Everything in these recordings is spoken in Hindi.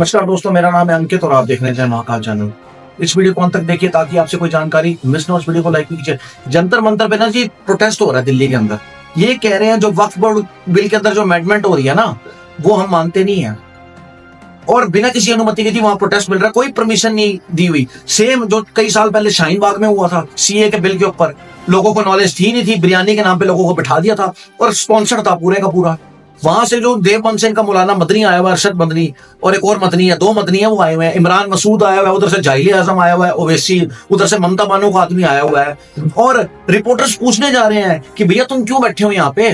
नमस्कार दोस्तों, मेरा नाम है अंकित और आप देख रहे हैं महाकाल चैनल। इस वीडियो को अंत तक देखिए ताकि आपसे कोई जानकारी मिस ना हो। इस वीडियो को लाइक कीजिए। जंतर मंतर पे ना जी प्रोटेस्ट हो रहा है दिल्ली के अंदर। ये कह रहे हैं जो वक्फ बोर्ड बिल के अंदर जो अमेंडमेंट हो रही है ना, वो हम मानते नहीं है और बिना किसी अनुमति के जी वहां प्रोटेस्ट मिल रहा है, कोई परमिशन नहीं दी हुई। सेम जो कई साल पहले शाहीन बाग में हुआ था सीए के बिल के ऊपर, लोगों को नॉलेज थी नहीं थी, बिरयानी के नाम पे लोगों को बिठा दिया था और स्पॉन्सर था पूरे का पूरा। वहां से जो देवबंद सिंह का मौलाना मदनी आया हुआ है, अरशद मदनी, और एक और मदनी है, दो मदनी है, वो आए हुए हैं। इमरान मसूद आया हुआ है, उधर से जाहिल आजम आया हुआ है, ओवैसी, उधर से ममता बानो का आदमी आया हुआ है। और रिपोर्टर्स पूछने जा रहे हैं कि भैया तुम क्यों बैठे हो यहाँ पे,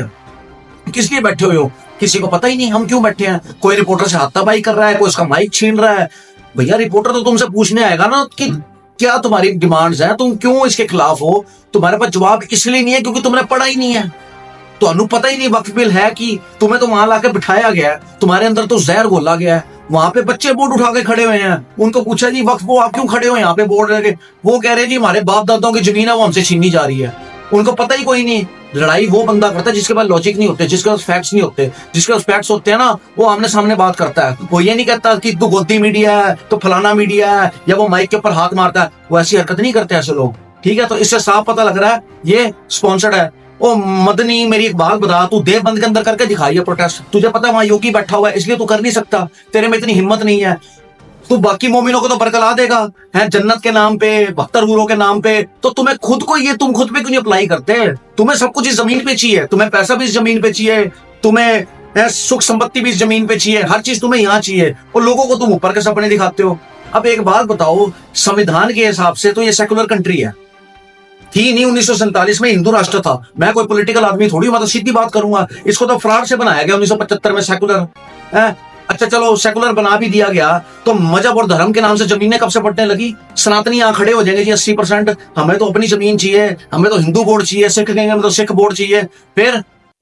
किस लिए बैठे हुए हो? किसी को पता ही नहीं हम क्यों बैठे हैं। कोई रिपोर्टर से हाथापाई कर रहा है, कोई उसका माइक छीन रहा है। भैया रिपोर्टर तो तुमसे पूछने आएगा ना कि क्या तुम्हारी डिमांड्स हैं, तुम क्यों इसके खिलाफ हो। तुम्हारे पास जवाब इसलिए नहीं है क्योंकि तुमने पढ़ा ही नहीं है, तो अनु पता ही नहीं वक्फ बिल है कि तुम्हें तो वहां लाके बिठाया गया है, तुम्हारे अंदर तो जहर घोला गया है। वहां पे बच्चे बोर्ड उठा के खड़े हुए हैं, उनको पूछा जी वक्फ को आप क्यों खड़े हो यहाँ पे बोर्ड लेके? वो कह रहे हैं जी हमारे बाप दादाओं की जमीन है वो हमसे छीनी जा रही है। उनको पता ही कोई नहीं। लड़ाई वो बंदा करता है जिसके पास लॉजिक नहीं होते, जिसके पास फैक्ट्स नहीं होते। जिसके पास फैक्ट्स होते हैं ना, वो आमने सामने बात करता है। वो ये नहीं कहता कि तू गोदी मीडिया है, तो फलाना मीडिया है, या वो माइक के ऊपर हाथ मारता है। वो ऐसी हरकत नहीं करते ऐसे लोग, ठीक है? तो इससे साफ पता लग रहा है ये स्पॉन्सर्ड है। ओ मदनी, मेरी एक बात बता, तू देवबंद के अंदर करके दिखाई है प्रोटेस्ट। तुझे पता है वहां योगी बैठा हुआ है, इसलिए तू कर नहीं सकता, तेरे में इतनी हिम्मत नहीं है। तू बाकी मोमिनों को तो बरकला देगा है जन्नत के नाम पे, 72 हूरों के नाम पे, तो तुम्हें खुद को ये तुम खुद पे क्यों नहीं अप्लाई करते? तुम्हें सब कुछ इस जमीन पे चाहिए, तुम्हें पैसा भी इस जमीन पे चाहिए, तुम्हें सुख संपत्ति भी इस जमीन पे चाहिए, हर चीज तुम्हें यहाँ चाहिए, और लोगों को तुम ऊपर के सपने दिखाते हो। अब एक बात बताओ, संविधान के हिसाब से तो ये सेकुलर कंट्री है, थी नहीं। 1947 में हिंदू राष्ट्र था। मैं कोई पॉलिटिकल आदमी थोड़ी, मैं तो सीधी बात करूंगा। इसको तो फ्रॉड से बनाया गया 1975 में सेकुलर है। अच्छा चलो सेकुलर बना भी दिया गया, तो मजहब और धर्म के नाम से जमीनें कब से पड़ने लगी? सनातनी यहाँ खड़े हो जाएंगे जी 80%, हमें तो अपनी जमीन चाहिए, हमें तो हिंदू बोर्ड चाहिए, सिख कहेंगे हमें तो सिख बोर्ड चाहिए। फिर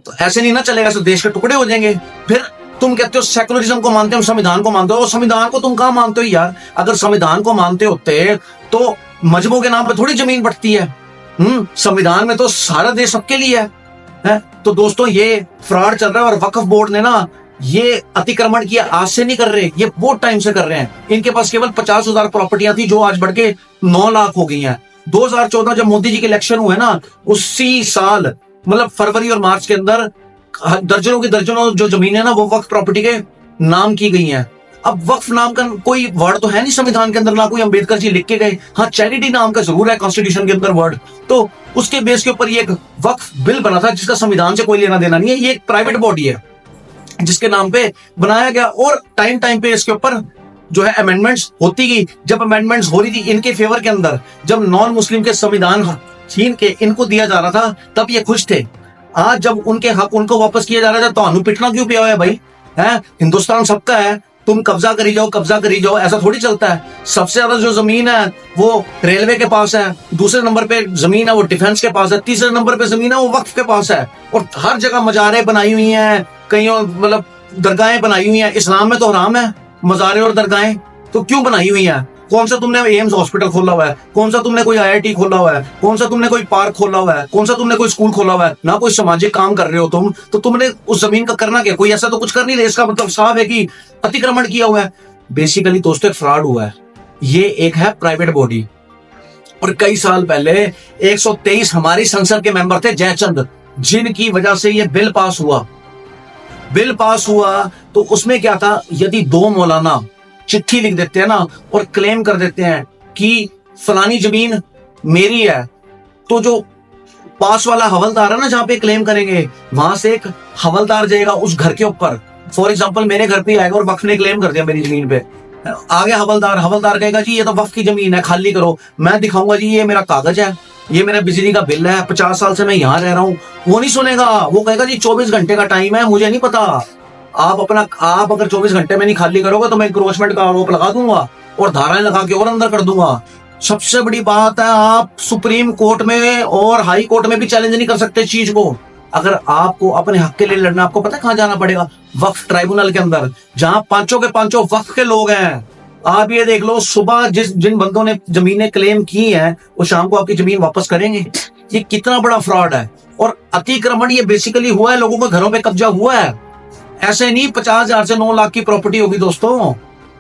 तो ऐसे नहीं ना चलेगा, तो देश के टुकड़े हो जाएंगे। फिर तुम कहते हो सेकुलरिज्म को मानते हो, संविधान को मानते हो। संविधान को तुम कहाँ मानते हो यार? अगर संविधान को मानते होते तो मजहबों के नाम पर थोड़ी जमीन बंटती है। संविधान में तो सारा देश सबके लिए है। तो दोस्तों ये फ्रॉड चल रहा है, और वक्फ बोर्ड ने ना ये अतिक्रमण किया आज से नहीं कर रहे, ये बहुत टाइम से कर रहे हैं। इनके पास केवल 50,000 प्रॉपर्टियां थी जो आज बढ़ के 9 लाख हो गई हैं। 2014 जब मोदी जी के इलेक्शन हुए ना, उसी साल मतलब फरवरी और मार्च के अंदर दर्जनों की दर्जनों जो जमीन है ना, वो वक्फ प्रॉपर्टी के नाम की गई हैं। अब वक्फ नाम का कोई वर्ड तो है नहीं संविधान के अंदर, ना कोई अंबेडकर जी लिख के गए। हाँ, चैरिटी नाम का जरूर है कॉन्स्टिट्यूशन के अंदर वर्ड। तो उसके बेस के ऊपर ये एक वक्फ बिल बना था जिसका संविधान से कोई लेना देना नहीं है। ये एक प्राइवेट बॉडी है जिसके नाम पे बनाया गया, और टाइम टाइम पे इसके ऊपर जो है अमेंडमेंट्स होती गई। जब अमेंडमेंट्स हो रही थी इनके फेवर के अंदर, जब नॉन मुस्लिम के संविधान छीन के इनको दिया जा रहा था, तब ये खुश थे। आज जब उनके हक उनको वापस किया जा रहा है, तो अनु पिटना क्यों पिया है भाई? है हिंदुस्तान सबका है, तुम कब्जा करी जाओ, कब्जा करी जाओ, ऐसा थोड़ी चलता है। सबसे ज्यादा जो जमीन है वो रेलवे के पास है, दूसरे नंबर पे जमीन है वो डिफेंस के पास है, तीसरे नंबर पे जमीन है वो वक्फ के पास है। और हर जगह मजारे बनाई हुई हैं, कहीं मतलब दरगाहें बनाई हुई हैं। इस्लाम में तो हराम है मजारे और दरगाहें, तो क्यों बनाई हुई हैं? कौन सा तुमने एम्स हॉस्पिटल खोला हुआ है? कौन सा तुमने कोई आईआईटी खोला हुआ है? कौन सा तुमने कोई पार्क खोला हुआ है? कौन सा तुमने कोई स्कूल खोला हुआ है? ना कोई सामाजिक काम कर रहे हो तुम, तो तुमने उस जमीन का करना क्या? कोई ऐसा तो कुछ कर नहीं रहे। इसका मतलब साफ है कि अतिक्रमण किया हुआ है। बेसिकली दोस्तों एक फ्रॉड हुआ है। ये एक है प्राइवेट बॉडी, और कई साल पहले 123 हमारी संसद के मेंबर थे जयचंद, जिनकी वजह से ये बिल पास हुआ। बिल पास हुआ तो उसमें क्या था, यदि दो मौलाना चिट्ठी लिख देते हैं ना और क्लेम कर देते हैं कि फलानी जमीन मेरी है, तो जो पास वाला हवलदार है ना, जहां पे क्लेम करेंगे, वहां से एक हवलदार जाएगा उस घर के ऊपर। फॉर एग्जांपल मेरे घर पे आएगा और वक्फ ने क्लेम कर दिया मेरी जमीन पे, आगे हवलदार कहेगा जी ये तो वक्फ की जमीन है, खाली करो। मैं दिखाऊंगा जी ये मेरा कागज है, ये मेरा बिजली का बिल है, 50 साल से मैं यहाँ रह रहा हूँ। वो नहीं सुनेगा, वो कहेगा जी 24 घंटे का टाइम है, मुझे नहीं पता। आप अगर 24 घंटे में नहीं खाली करोगे तो मैं इंक्रोचमेंट का आरोप लगा दूंगा और धाराएं लगा के और अंदर कर दूंगा। सबसे बड़ी बात है, आप सुप्रीम कोर्ट में और हाई कोर्ट में भी चैलेंज नहीं कर सकते चीज को। अगर आपको अपने हक के लिए लड़ना, आपको पता है कहां जाना पड़ेगा? वक्फ ट्राइब्यूनल के अंदर, जहां पांचों के पांचों वक्फ के लोग हैं। आप ये देख लो, सुबह जिन बंदों ने जमीनें क्लेम की हैं वो शाम को आपकी जमीन वापस करेंगे। ये कितना बड़ा फ्रॉड है। और अतिक्रमण ये बेसिकली हुआ है, लोगों के घरों पे कब्जा हुआ है। ऐसे नहीं 50,000 से 9 लाख की प्रॉपर्टी होगी दोस्तों,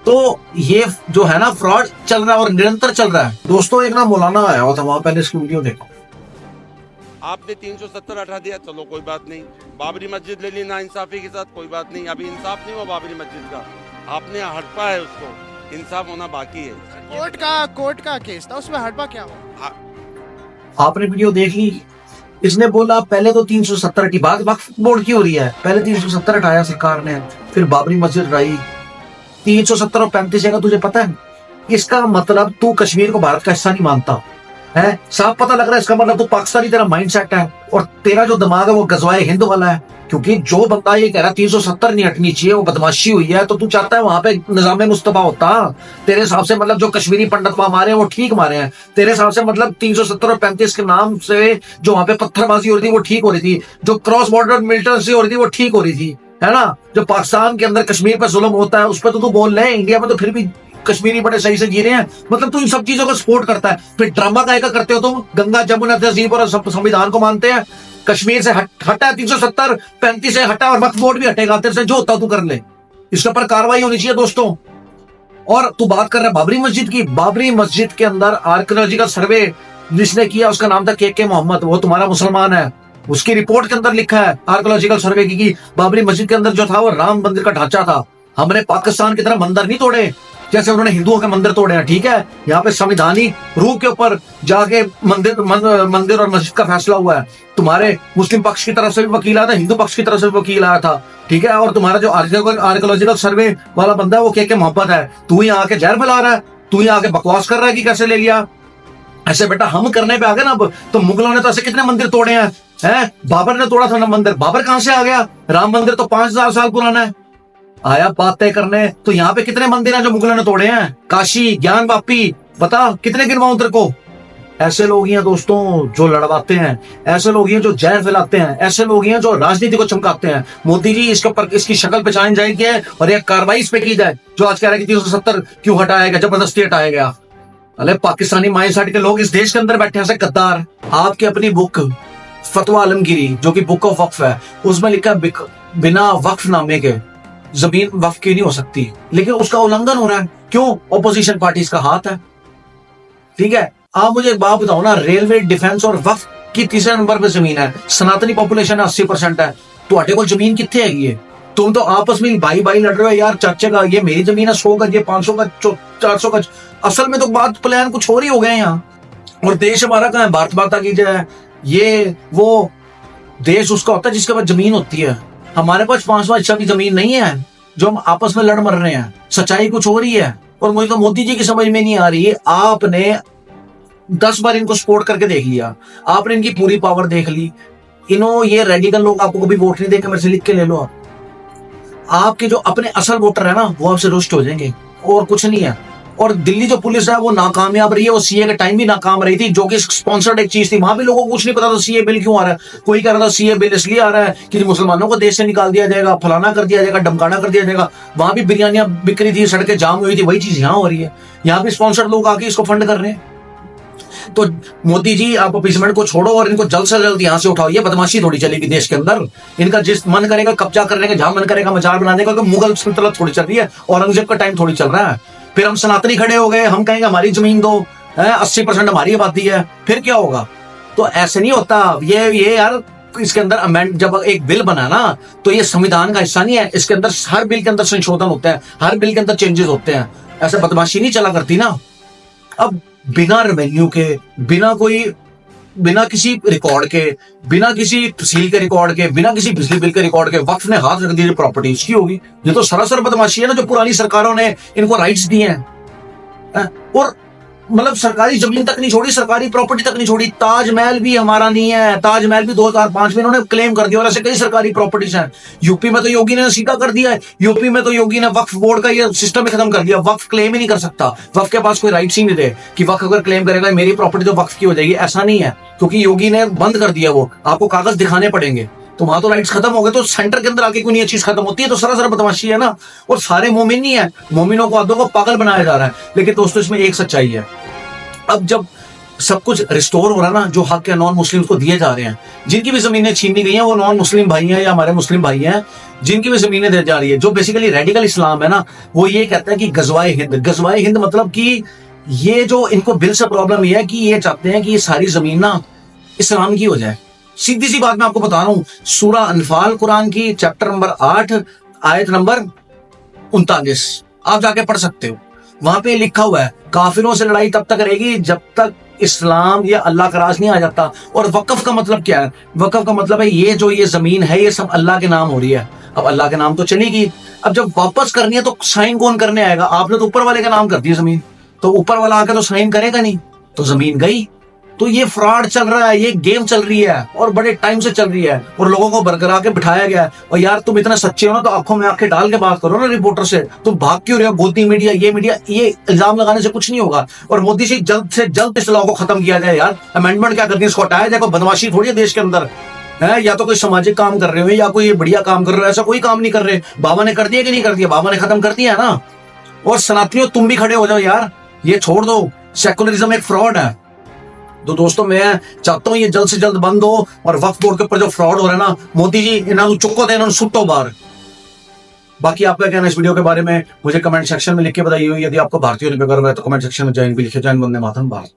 तो ये जो है ना फ्रॉड चल रहा है और निरंतर चल रहा है। दोस्तों एक ना मौलाना आया हुआ था वहां, पहले इसकी वीडियो देखो। आपने 370 हटा दिया, चलो कोई बात नहीं। बाबरी मस्जिद ले ली ना इंसाफी के साथ, कोई बात नहीं। अभी इंसाफ नहीं हुआ बाबरी मस्जिद का, आपने हड़पा है उसको, इंसाफ होना बाकी है। कोर्ट का केस था, उसमें हड़पा क्या हुआ? आपने वीडियो देख ली। इसने बोला पहले तो 370 की बात वक्फ बोर्ड की हो रही है, पहले 370 हटाया सरकार ने, फिर बाबरी मस्जिद हटाई। 370 और 35 का तुझे पता है? इसका मतलब तू कश्मीर को भारत का हिस्सा नहीं मानता है, साफ पता लग रहा है। इसका मतलब तू पाकिस्तानी तेरा माइंडसेट है और तेरा जो दिमाग है वो गजवाए हिंद वाला है। क्योंकि जो बंदा ये कह रहा 370 नहीं हटनी चाहिए, वो बदमाशी हुई है, तो तू चाहता है वहां पे निजाम मुस्तफा होता। तेरे हिसाब से मतलब जो कश्मीरी पंडित वहां मारे हैं वो ठीक मारे हैं। तेरे हिसाब से मतलब 370 और 35 के नाम से जो वहां पे पत्थरबाजी हो रही थी वो ठीक हो रही थी, जो क्रॉस बॉर्डर मिलिटेंसी हो रही थी वो ठीक हो रही थी, है ना। जो पाकिस्तान के अंदर कश्मीर पर जुल्म होता है उस पर तो तू बोल रहे, इंडिया में तो फिर भी कश्मीरी बड़े सही से जी रहे हैं। मतलब तू इन सब चीजों को सपोर्ट करता है, फिर ड्रामा काय का करते हो तुम? गंगा जमुना तहजीब और संविधान को मानते हैं। कश्मीर से हटा 370, 35 से हटा और वक्फ बोर्ड भी हटेगा, तेरे से जो होता तू कर ले। इसके ऊपर कार्रवाई होनी चाहिए दोस्तों। और तू बात कर रहा है बाबरी मस्जिद की। बाबरी मस्जिद के अंदर आर्कियोलॉजिकल सर्वे जिसने किया उसका नाम था के मोहम्मद, वो तुम्हारा मुसलमान है। उसकी रिपोर्ट के अंदर लिखा है आर्कियोलॉजिकल सर्वे की कि बाबरी मस्जिद के अंदर जो था वो राम मंदिर का ढांचा था। हमने पाकिस्तान की तरह मंदिर नहीं तोड़े जैसे उन्होंने हिंदुओं के मंदिर तोड़े हैं, ठीक है। यहाँ पे संविधानिक रूप के ऊपर जाके मंदिर और मस्जिद का फैसला हुआ है। तुम्हारे मुस्लिम पक्ष की तरफ से भी वकील आया था, हिंदू पक्ष की तरफ से भी वकील आया था, ठीक है। और तुम्हारा जो आर्कियोलॉजिकल सर्वे वाला बंदा है वो के मोहब्बत है। तू ही आके जहर फैला रहा है, तू ही आके बकवास कर रहा है कि कैसे ले लिया। ऐसे बेटा हम करने पे आ गए ना अब। तो मुगलों ने तो ऐसे कितने मंदिर तोड़े हैं? बाबर ने तोड़ा था ना मंदिर, बाबर कहां से आ गया? राम मंदिर तो 5000 साल पुराना है। आया बातें करने, तो यहाँ पे कितने मंदिर हैं जो मुगलों ने तोड़े हैं? काशी, ज्ञान वापी, बता कितने गिनवाऊं तेरे को? ऐसे लोग ही हैं दोस्तों जो लड़वाते हैं, ऐसे लोग ही हैं जो जहर फैलाते हैं, ऐसे लोग ही हैं जो राजनीति को चमकाते हैं। मोदी जी इसके ऊपर इसकी शक्ल पहचानी जाएगी और एक कार्रवाई इस पे की जाए। जो आज कह रहे हैं कि 370 क्यों हटाया गया, जबरदस्ती हटाया गया। अरे पाकिस्तानी माइंडसेट के लोग इस देश के अंदर बैठे हैं गद्दार। आपकी अपनी बुक फतवा आलमगीरी जो कि बुक ऑफ वक्फ है, उसमें लिखा है बिना वक्फ नामे के जमीन वक्फ की नहीं हो सकती, लेकिन उसका उल्लंघन हो रहा है। क्यों? ऑपोजिशन पार्टीज का हाथ है, ठीक है। आप मुझे एक बात बताओ ना, रेलवे, डिफेंस और वक्फ की तीसरे नंबर पे जमीन है। सनातनी पॉपुलेशन 80% है, तो अटे को जमीन कितने है? ये तुम तो आपस में भाई भाई लड़ रहे हो यार, चाचे का ये मेरी जमीन है 100 गज, ये 500 गज, 400 गज। असल में तो बात प्लान कुछ और ही हो गए यहाँ। और देश हमारा कहाँ है? भारत माता की जय। ये वो देश उसका होता है जिसके पास जमीन होती है। हमारे पास 5वां हिस्सा की जमीन नहीं है जो हम आपस में लड़ मर रहे हैं। सच्चाई कुछ हो रही है और मुझे तो मोदी जी की समझ में नहीं आ रही है। आपने 10 बार इनको सपोर्ट करके देख लिया, आपने इनकी पूरी पावर देख ली। ये रेडिकल लोग आपको कभी वोट नहीं देंगे, मेरे से लिख के ले लो आप। आपके जो अपने असल वोटर है ना वो आपसे रुष्ट हो जाएंगे और कुछ नहीं है। और दिल्ली जो पुलिस है वो नाकामयाब रही है, वो सीए के टाइम भी नाकाम रही थी, जो कि स्पॉन्सर्ड एक चीज थी। वहां भी लोगों को कुछ नहीं पता था सीए बिल क्यों आ रहा है। कोई कह रहा था सीए बिल इसलिए आ रहा है कि मुसलमानों को देश से निकाल दिया जाएगा, फलाना कर दिया जाएगा, डमकाना कर दिया जाएगा। वहां भी बिरयानियां बिक रही थी, सड़कें जाम हुई थी, वही चीज यहाँ हो रही है। यहाँ भी स्पॉन्सर्ड लोग आके इसको फंड कर रहे हैं। तो मोदी जी आप अपीसमेंट को छोड़ो और इनको जल्द से जल्द यहाँ से उठाओ। ये बदमाशी थोड़ी चलेगी देश के अंदर। इनका जिस मन करेगा कब्जा करने का, जहां मन करेगा मजार बनाने का। मुगल सल्तनत थोड़ी चल रही है, औरंगजेब का टाइम थोड़ी चल रहा है। फिर हम सनातनी खड़े हो गए, हम कहेंगे हमारी जमीन दो, 80% हमारी आबादी है, फिर क्या होगा? तो ऐसे नहीं होता। ये यार इसके अंदर अमेंड जब एक बिल बना ना तो ये संविधान का हिस्सा नहीं है। इसके अंदर हर बिल के अंदर संशोधन होते हैं, हर बिल के अंदर चेंजेस होते हैं। ऐसे बदमाशी नहीं चला करती ना। अब बिना रेवेन्यू के, बिना किसी रिकॉर्ड के, बिना किसी तहसील के रिकॉर्ड के, बिना किसी बिजली बिल के रिकॉर्ड के वक्फ ने हाथ रख दिए प्रॉपर्टी इसकी होगी। ये तो सरासर बदमाशी है ना, जो पुरानी सरकारों ने इनको राइट्स दिए हैं। और मतलब सरकारी जमीन तक नहीं छोड़ी, सरकारी प्रॉपर्टी तक नहीं छोड़ी। ताजमहल भी हमारा नहीं है, ताजमहल भी 2005 में इन्होंने क्लेम कर दिया। और ऐसे कई सरकारी प्रॉपर्टीज हैं। यूपी में तो योगी ने सीधा कर दिया है। यूपी में तो योगी ने वक्फ बोर्ड का ये सिस्टम ही खत्म कर दिया। वक्फ क्लेम ही नहीं कर सकता, वक्फ के पास कोई राइट्स ही नहीं थे कि वक्फ अगर क्लेम करेगा मेरी प्रॉपर्टी तो वक्फ की हो जाएगी। ऐसा नहीं है, क्योंकि योगी ने बंद कर दिया। वो आपको कागज दिखाने पड़ेंगे, तो वहां तो राइट्स खत्म हो गए। तो सेंटर के अंदर आके कोई नई चीज खत्म होती है तो सरासर बदमाशी है ना। और सारे मोमिन नहीं है, मोमिनों को आदों को पागल बनाया जा रहा है। लेकिन दोस्तों इसमें एक सच्चाई है। अब जब सब कुछ रिस्टोर हो रहा है ना, जो हक है नॉन मुस्लिम को दिए जा रहे हैं, जिनकी भी जमीनें छीनी गई हैं वो नॉन मुस्लिम भाई हैं या हमारे मुस्लिम भाई हैं, जिनकी भी जमीनें दी जा रही है। जो बेसिकली रेडिकल इस्लाम है ना, वो ये कहता है कि गजवाए हिंद मतलब कि ये जो इनको बिल से प्रॉब्लम ये है कि ये चाहते हैं कि ये सारी जमीन ना इस्लाम की हो जाए। सीधी सी बात मैं आपको बता रहा हूं, सूरा अनफाल कुरान की चैप्टर नंबर 8 आयत नंबर 39 आप जाके पढ़ सकते हो। वहां पे लिखा हुआ है काफिरों से लड़ाई तब तक रहेगी जब तक इस्लाम या अल्लाह का राज नहीं आ जाता। और वक्फ का मतलब क्या है? वक्फ का मतलब है ये जो ये जमीन है ये सब अल्लाह के नाम हो रही है। अब अल्लाह के नाम तो चलेगी, अब जब वापस करनी है तो साइन कौन करने आएगा? आपने तो ऊपर वाले का नाम कर दिया जमीन, तो ऊपर वाला आकर तो साइन करेगा नहीं, तो जमीन गई। तो ये फ्रॉड चल रहा है, ये गेम चल रही है और बड़े टाइम से चल रही है और लोगों को बरकरार के बिठाया गया है। और यार तुम इतना सच्चे हो ना तो आंखों में आंखें डाल के बात करो ना रिपोर्टर से। तुम भाग क्यों रहे हो? गोदी मीडिया ये इल्जाम लगाने से कुछ नहीं होगा। और मोदी जी जल्द से जल्द इस लॉ को खत्म किया जाए यार। अमेंडमेंट क्या करती है, इसको हटाया जाए। कोई बदमाशी थोड़ी है देश के अंदर है, या तो कोई सामाजिक काम कर रहे हो या कोई बढ़िया काम कर रहे हो, ऐसा कोई काम नहीं कर रहे। बाबा ने कर दिया कि नहीं कर दिया? बाबा ने खत्म कर दिया है ना। और सनातनियों तुम भी खड़े हो जाओ यार, ये छोड़ दो, सेकुलरिज्म एक फ्रॉड है। तो दोस्तों मैं चाहता हूं ये जल्द से जल्द बंद हो। और वक्फ बोर्ड के ऊपर जो फ्रॉड हो रहा है ना, मोदी जी इन्होंने चुको दे, इन्होंने सुट्टो बार। बाकी आपका कहना इस वीडियो के बारे में मुझे कमेंट सेक्शन में लिख के बताइए। यदि आपको भारतीय होने पे गर्व है तो कमेंट सेक्शन में जय हिंद भी लिखे। जय हिंद, वंदे मातरम, भारत।